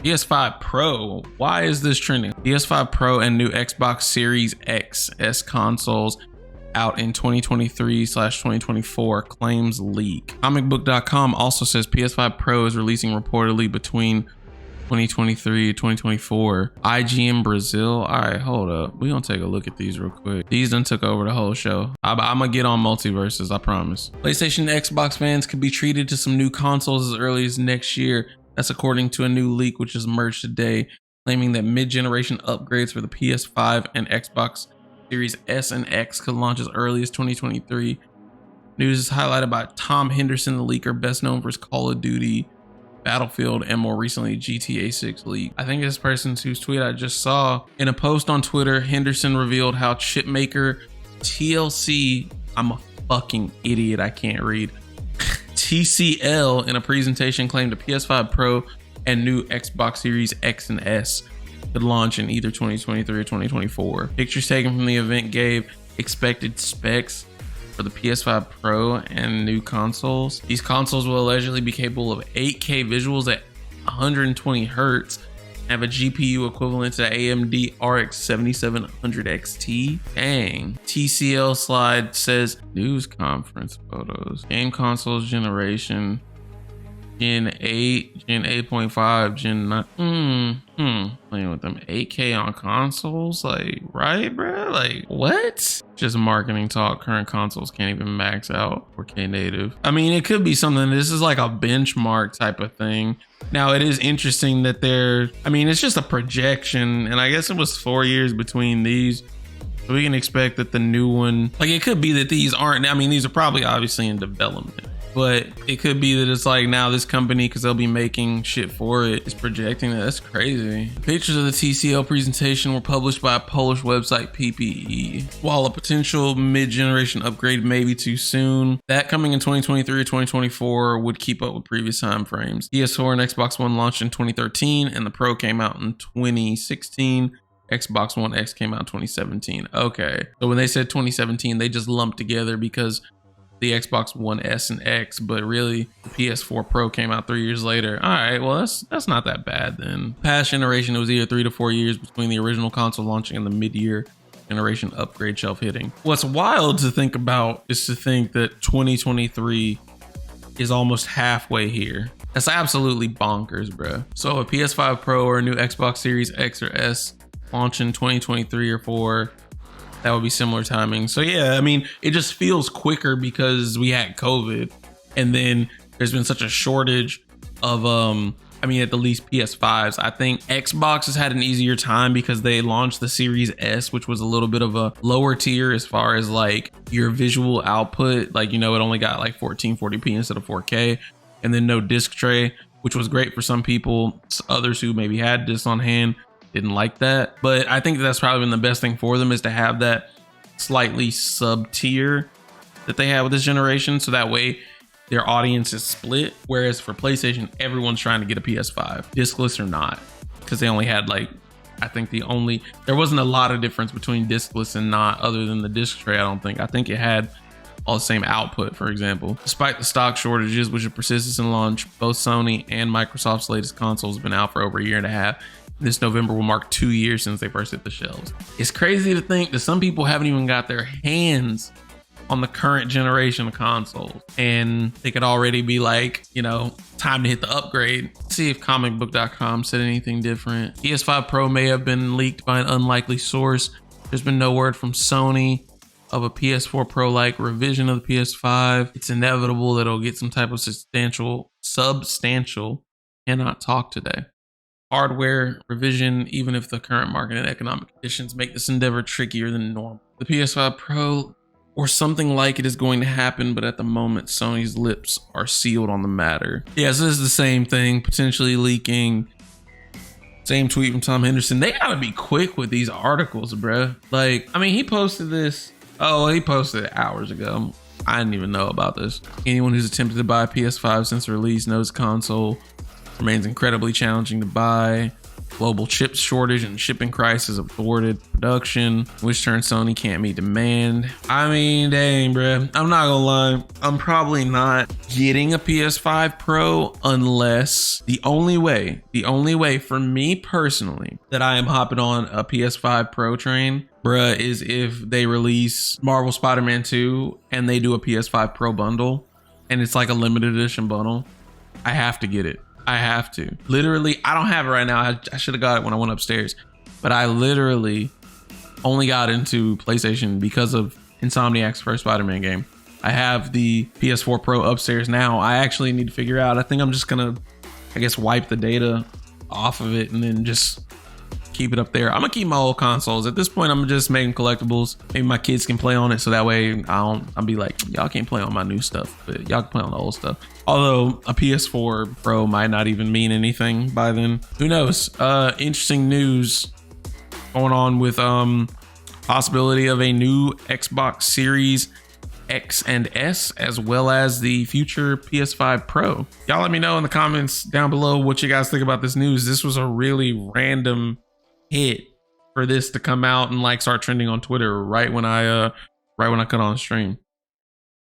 PS5 Pro. Why is this trending? PS5 Pro and new Xbox Series X consoles out in 2023/2024 claims leak. Comicbook.com also says PS5 Pro is releasing reportedly between 2023 2024. IGN Brazil. All right, hold up. We gonna take a look at these real quick. These done took over the whole show. I'm gonna get on multiverses, I promise. PlayStation and Xbox fans could be treated to some new consoles as early as next year. That's according to a new leak which is emerged today, claiming that mid-generation upgrades for the PS5 and Xbox Series S and X could launch as early as 2023. News is highlighted by Tom Henderson, the leaker best known for his Call of Duty, Battlefield, and more recently GTA 6 leak. I think this person whose tweet I just saw, in a post on Twitter, Henderson revealed how chipmaker TLC, I'm a fucking idiot, I can't read, TCL in a presentation claimed a PS5 Pro and new Xbox Series X and S could launch in either 2023 or 2024. Pictures taken from the event gave expected specs for the PS5 Pro and new consoles. These consoles will allegedly be capable of 8K visuals at 120 Hz and have a GPU equivalent to AMD RX 7700 XT. Dang. TCL slide says news conference photos. Game consoles generation. Gen 8, Gen 8.5, Gen 9. Playing with them 8K on consoles, like, right, bro? Like, what? Just marketing talk. Current consoles can't even max out 4K native. I mean, it could be something. This is like a benchmark type of thing. Now, it is interesting that it's just a projection, and I guess it was 4 years between these. So we can expect that the new one, like, it could be that these aren't, these are probably obviously in development. But it could be that it's like now this company, because they'll be making shit for it, is projecting that. That's crazy. Pictures of the TCL presentation were published by a Polish website, PPE. While a potential mid-generation upgrade may be too soon, that coming in 2023 or 2024 would keep up with previous time frames. PS4 and Xbox One launched in 2013, and the Pro came out in 2016. Xbox One X came out in 2017. Okay. So when they said 2017, they just lumped together because the Xbox One S and X, but really the PS4 Pro came out 3 years later. All right, well, that's not that bad then. Past generation, it was either 3 to 4 years between the original console launching and the mid-year generation upgrade shelf hitting. What's wild to think about is to think that 2023 is almost halfway here. That's absolutely bonkers, bro. So a PS5 Pro or a new Xbox Series X or S launch in 2023 or 4, that would be similar timing. So yeah, it just feels quicker because we had COVID, and then there's been such a shortage of at the least PS5s. I think Xbox has had an easier time because they launched the Series S, which was a little bit of a lower tier as far as like your visual output. Like, it only got like 1440p instead of 4K, and then no disc tray, which was great for some people. Others who maybe had discs on hand didn't like that. But I think that's probably been the best thing for them, is to have that slightly sub tier that they have with this generation, so that way their audience is split. Whereas for PlayStation, everyone's trying to get a PS5, discless or not, because they only had there wasn't a lot of difference between discless and not, other than the disc tray. I think it had all the same output, for example. Despite the stock shortages which have persisted since launch, both Sony and Microsoft's latest consoles have been out for over a year and a half. This November will mark 2 years since they first hit the shelves. It's crazy to think that some people haven't even got their hands on the current generation of consoles, and they could already be like, time to hit the upgrade. Let's see if comicbook.com said anything different. PS5 Pro may have been leaked by an unlikely source. There's been no word from Sony of a PS4 Pro-like revision of the PS5. It's inevitable that it'll get some type of substantial, cannot talk today, hardware revision, even if the current market and economic conditions make this endeavor trickier than normal. The PS5 Pro or something like it is going to happen, but at the moment, Sony's lips are sealed on the matter. Yeah, so this is the same thing, potentially leaking. Same tweet from Tom Henderson. They gotta be quick with these articles, bro. Like, he posted this. Oh, he posted it hours ago. I didn't even know about this. Anyone who's attempted to buy a PS5 since release knows the console remains incredibly challenging to buy. Global chip shortage and shipping crisis aborted production, which turns Sony can't meet demand. I mean, dang, bruh. I'm not gonna lie. I'm probably not getting a PS5 Pro unless the only way for me personally that I am hopping on a PS5 Pro train, bruh, is if they release Marvel Spider-Man 2 and they do a PS5 Pro bundle and it's like a limited edition bundle. I have to get it. I have to. Literally, I don't have it right now. I should have got it when I went upstairs, but I literally only got into PlayStation because of Insomniac's first Spider-Man game. I have the PS4 Pro upstairs now. I actually need to figure out. I think I'm just gonna, I guess, wipe the data off of it and then just keep it up there. I'm gonna keep my old consoles. At this point, I'm just making collectibles. Maybe my kids can play on it, so that way I'll be like, y'all can't play on my new stuff, but y'all can play on the old stuff. Although a PS4 Pro might not even mean anything by then. Who knows? Interesting news going on with possibility of a new Xbox Series X and S, as well as the future PS5 Pro. Y'all let me know in the comments down below what you guys think about this news. This was a really random hit for this to come out and like start trending on Twitter right when I cut on stream.